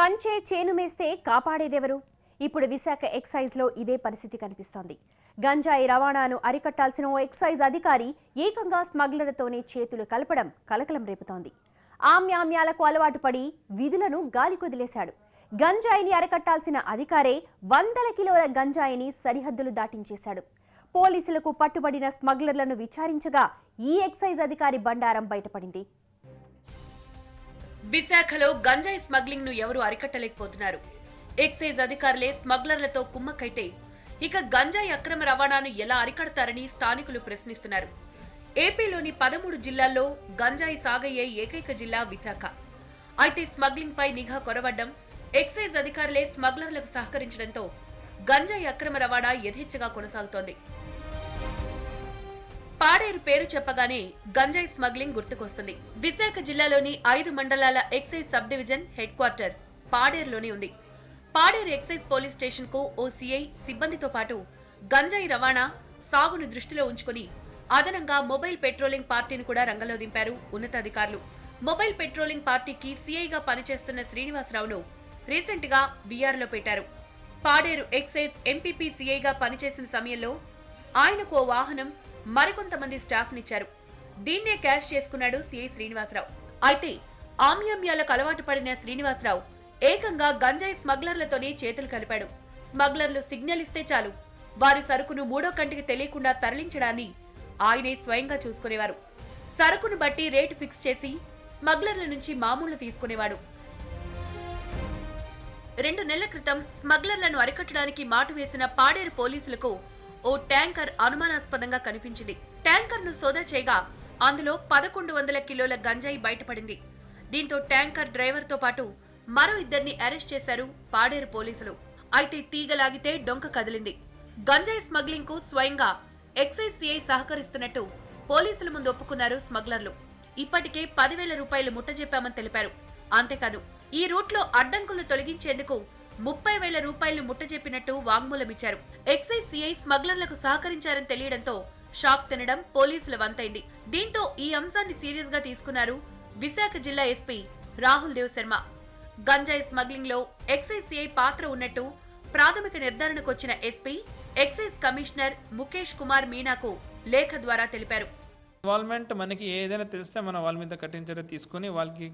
కంచే చేనుమేస్తే కాపాడేదెవరు? ఇప్పుడు విశాఖ ఎక్సైజ్లో ఇదే పరిస్థితి కనిపిస్తోంది. గంజాయి రవాణాను అరికట్టాల్సిన ఓ ఎక్సైజ్ అధికారి ఏకంగా స్మగ్లర్లతోనే చేతులు కలపడం కలకలం రేపుతోంది. ఆమ్యామ్యాలకు అలవాటు పడి విధులను గాలికొదిలేశాడు. గంజాయిని అరికట్టాల్సిన అధికారే వందల కిలోల గంజాయిని సరిహద్దులు దాటించేశాడు. పోలీసులకు పట్టుబడిన స్మగ్లర్లను విచారించగా ఈ ఎక్సైజ్ అధికారి బండారం బయటపడింది. విశాఖలో గంజాయి స్మగ్లింగ్ ను ఎవరు అరికట్టలేకపోతున్నారు. ఎక్సైజ్ అధికారులే స్మగ్లర్లతో కుమ్మక్కైతే ఇక గంజాయి అక్రమ రవాణాను ఎలా అరికడతారని స్థానికులు ప్రశ్నిస్తున్నారు. ఏపీలోని 13 జిల్లాల్లో గంజాయి సాగయ్యే ఏకైక జిల్లా విశాఖ. అయితే స్మగ్లింగ్ పై నిఘా కొరవడ్డం, ఎక్సైజ్ అధికారులే స్మగ్లర్లకు సహకరించడంతో గంజాయి అక్రమ రవాణా యథేచ్ఛగా కొనసాగుతోంది. పాడేరు పేరు చెప్పగానే గంజాయి స్మగ్లింగ్ గుర్తుకొస్తుంది. విశాఖ జిల్లాలోని 5 మండలాల excise sub division head quarter పాడేరులోనే ఉంది. పాడేరు ఎక్సైజ్ పోలీస్ స్టేషన్ కు ఓ సిఐ సిబ్బందితో పాటు గంజాయి రవాణా సాగును దృష్టిలో ఉంచుకుని అదనంగా మొబైల్ పెట్రోలింగ్ పార్టీని కూడా రంగంలో దింపారు ఉన్నతాధికారులు. మొబైల్ పెట్రోలింగ్ పార్టీకి సిఐగా పనిచేస్తున్న శ్రీనివాసరావును రీసెంట్ గా వీఆర్లో పెట్టారు. పాడేరు ఎక్సైజ్ ఎంపీపీ సిఐగా పనిచేసిన సమయంలో ఆయనకు ఓ వాహనం, మరికొంతమంది స్టాఫ్ నిచ్చారు. దీన్నే క్యాష్ చేసుకున్నాడు సిఐ శ్రీనివాసరావు. అయితే ఆమ్యామ్యాలకు అలవాటు పడిన శ్రీనివాసరావు ఏకంగా గంజాయి స్మగ్లర్లతోనే చేతులు కలిపాడు. స్మగ్లర్లు సిగ్నల్ ఇస్తే చాలు వారి సరుకును మూడో కంటికి తెలియకుండా తరలించడాన్ని ఆయనే స్వయంగా చూసుకునేవారు. సరుకును బట్టి రేటు ఫిక్స్ చేసి స్మగ్లర్ల నుంచి మామూలు తీసుకునేవాడు. 2 నెలల క్రితం స్మగ్లర్లను అరికట్టడానికి మాటు వేసిన పాడేరు పోలీసులకు ఓ ట్యాంకర్ అనుమానాస్పదంగా కనిపించింది. ట్యాంకర్ ను సోదా చేయగా అందులో 1100 కిలోల గంజాయి బయటపడింది. దీంతో ట్యాంకర్ డ్రైవర్ తో పాటు మరో 2ని అరెస్ట్ చేశారు పాడేరు పోలీసులు. అయితే తీగలాగితే డొంక కదిలింది. గంజాయి స్మగ్లింగ్ కు స్వయంగా ఎక్సైజ్ సిఐ సహకరిస్తున్నట్టు పోలీసుల ముందు ఒప్పుకున్నారు స్మగ్లర్లు. ఇప్పటికే 10,000 రూపాయలు ముట్టజెప్పామని తెలిపారు. అంతేకాదు ఈ రూట్ లో అడ్డంకులు తొలగించేందుకు 30,000 రూపాయలు ముట్టజెప్పినట్టు వాంగ్మూలమిచ్చారు. ఎక్సైజ్ సిఐ స్మగ్లర్లకు సహకరించారని తెలియడంతో షాక్ తినడం పోలీసుల వంతైంది. దీంతో ఈ అంశాన్ని సీరియస్ గా తీసుకున్నారు విశాఖ జిల్లా ఎస్పీ రాహుల్ దేవ్ శర్మ. గంజాయి స్మగ్లింగ్ లో ఎక్సైజ్ సిఐ పాత్ర ఉన్నట్టు ప్రాథమిక నిర్ధారణకొచ్చిన SP excise commissioner Mukesh Kumar మీనాకు లేఖ ద్వారా తెలిపారు. ఇన్వాల్వ్మెంట్ మనకి ఏదైనా తెలిస్తే మనం వాళ్ళ మీద కఠిన చర్య తీసుకుని వాళ్ళకి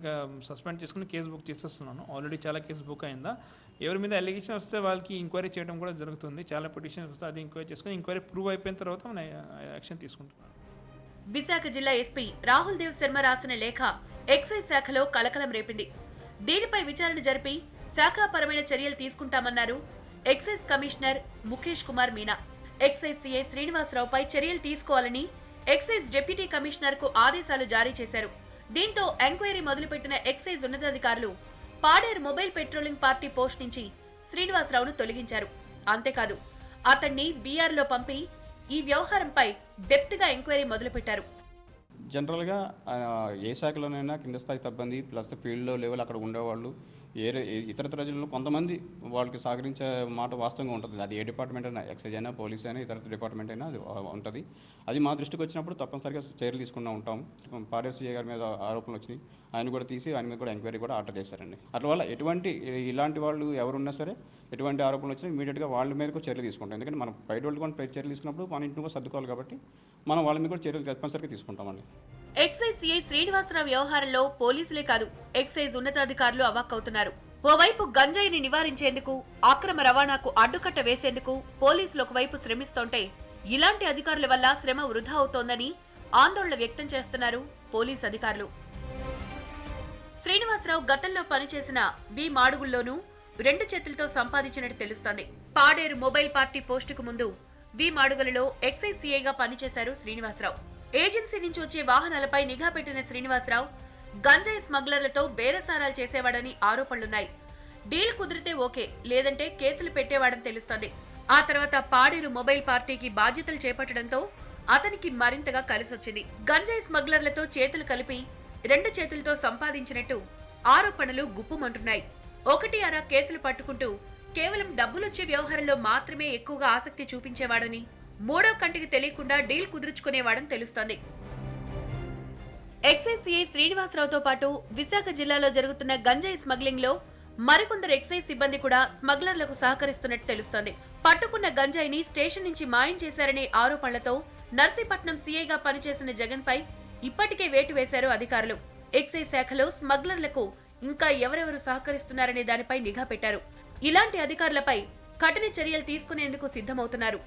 సస్పెండ్ చేసుకుని కేసు బుక్ చేసేస్తున్నాను. ఆల్రెడీ చాలా కేసు బుక్ అయిందా. ఎవరి మీద అలిగేషన్ వస్తే వాళ్ళకి ఎంక్వైరీ చేయడం కూడా జరుగుతుంది. చాలా పిటిషన్స్ వస్తే అది ఎంక్వైరీ చేసుకుని ఎంక్వైరీ ప్రూవ్ అయిపోయిన తర్వాత మనం యాక్షన్ తీసుకుంటున్నాం. విశాఖ జిల్లా ఎస్పీ రాహుల్ దేవ్ శర్మ రాసిన లేఖ ఎక్సైజ్ శాఖలో కలకలం రేపింది. దీనిపై విచారణ జరిపి శాఖాపరమైన చర్యలు తీసుకుంటామన్నారు excise commissioner Mukesh Kumar Meena. Excise CI శ్రీనివాసరావుపై చర్యలు తీసుకోవాలని ఎక్సైజ్ డిప్యూటీ కమిషనర్ కు ఆదేశాలు జారీ చేశారు. దీంతో ఎంక్వైరీ మొదలుపెట్టిన ఎక్సైజ్ ఉన్నతాధికారులు Paderu mobile patrolling party post నుంచి శ్రీనివాసరావును తొలగించారు. అంతేకాదు అతన్ని బీఆర్లో పంపి ఈ వ్యవహారంపై డెప్త్ గా ఎంక్వైరీ మొదలుపెట్టారు. జనరల్గా ఏ శాఖలోనైనా కింద స్థాయి సిబ్బంది ప్లస్ ఫీల్డ్లో లెవెల్ అక్కడ ఉండేవాళ్ళు ఇతర ప్రజల్లో కొంతమంది వాళ్ళకి సహకరించే మాట వాస్తవంగా ఉంటుంది. అది ఏ డిపార్ట్మెంట్ అయినా, ఎక్సైజ్ అయినా, పోలీస్ అయినా, ఇతర డిపార్ట్మెంట్ అయినా అది ఉంటుంది. అది మా దృష్టికి వచ్చినప్పుడు తప్పనిసరిగా చర్యలు తీసుకుంటూ ఉంటాం. పాడేరు సీఏ గారి మీద ఆరోపణలు వచ్చినాయి, ఆయన కూడా తీసి ఆయన మీద కూడా ఎంక్వైరీ కూడా ఆర్డర్ చేశారండి. అట్లా ఎటువంటి ఇలాంటి వాళ్ళు ఎవరున్నా సరే ఎటువంటి ఆరోపణలు వచ్చినా ఇమీడియట్గా వాళ్ళ మీద కూడా చర్యలు తీసుకుంటాం. ఎందుకంటే మనం బయట వాళ్ళు కూడా చర్యలు తీసుకున్నప్పుడు మన ఇంటిని కూడా సర్దుకోవాలి కాబట్టి మనం వాళ్ళ మీద కూడా చర్యలు తప్పనిసరిగా తీసుకుంటామండి. ఎక్సైజ్ సిఐ శ్రీనివాసరావు వ్యవహారంలో పోలీసులే కాదు ఎక్సైజ్ ఉన్నతాధికారులు అవాక్కవుతున్నారు. ఓవైపు గంజాయిని నివారించేందుకు, అక్రమ రవాణాకు అడ్డుకట్ట వేసేందుకు పోలీసులు ఒకవైపు శ్రమిస్తుంటే ఇలాంటి అధికారుల వల్ల శ్రమ వృధా అవుతోందని ఆందోళన వ్యక్తం చేస్తున్నారు పోలీసు అధికారులు. శ్రీనివాసరావు గతంలో పనిచేసిన వి మాడుగుల్లోనూ 2 చేతులతో సంపాదించినట్టు తెలుస్తోంది. పాడేరు మొబైల్ పార్టీ పోస్టుకు ముందు వి మాడుగులలో ఎక్సైజ్ సిఐగా పనిచేశారు శ్రీనివాసరావు. ఏజెన్సీ నుంచి వచ్చే వాహనాలపై నిఘా పెట్టిన శ్రీనివాసరావు గంజాయి స్మగ్లర్లతో బేరసారాలు చేసేవాడని ఆరోపణలున్నాయి. డీల్ కుదిరితే ఓకే, లేదంటే కేసులు పెట్టేవాడని తెలుస్తోంది. ఆ తర్వాత పాడేరు మొబైల్ పార్టీకి బాధ్యతలు చేపట్టడంతో అతనికి మరింతగా కలిసొచ్చింది. గంజాయి స్మగ్లర్లతో చేతులు కలిపి 2 చేతులతో సంపాదించినట్టు ఆరోపణలు గుప్పుమంటున్నాయి. 1 కేసులు పట్టుకుంటూ కేవలం డబ్బులొచ్చే వ్యవహారంలో మాత్రమే ఎక్కువగా ఆసక్తి చూపించేవాడని, మూడో కంటికి తెలియకుండా డీల్ కుదుర్చుకునేవాడని తెలుస్తోంది. ఎక్సైజ్ సిఐ శ్రీనివాసరావుతో పాటు విశాఖ జిల్లాలో జరుగుతున్న గంజాయి స్మగ్లింగ్ లో మరికొందరు ఎక్సైజ్ సిబ్బంది కూడా స్మగ్లర్లకు సహకరిస్తున్నట్టు తెలుస్తోంది. పట్టుకున్న గంజాయిని స్టేషన్ నుంచి మాయం చేశారనే ఆరోపణలతో నర్సీపట్నం సీఐగా పనిచేసిన జగన్ పై ఇప్పటికే వేటు వేశారు అధికారులు. ఎక్సైజ్ శాఖలో స్మగ్లర్లకు ఇంకా ఎవరెవరు సహకరిస్తున్నారనే దానిపై నిఘా పెట్టారు. ఇలాంటి అధికారులపై కఠిన చర్యలు తీసుకునేందుకు సిద్ధమవుతున్నారు.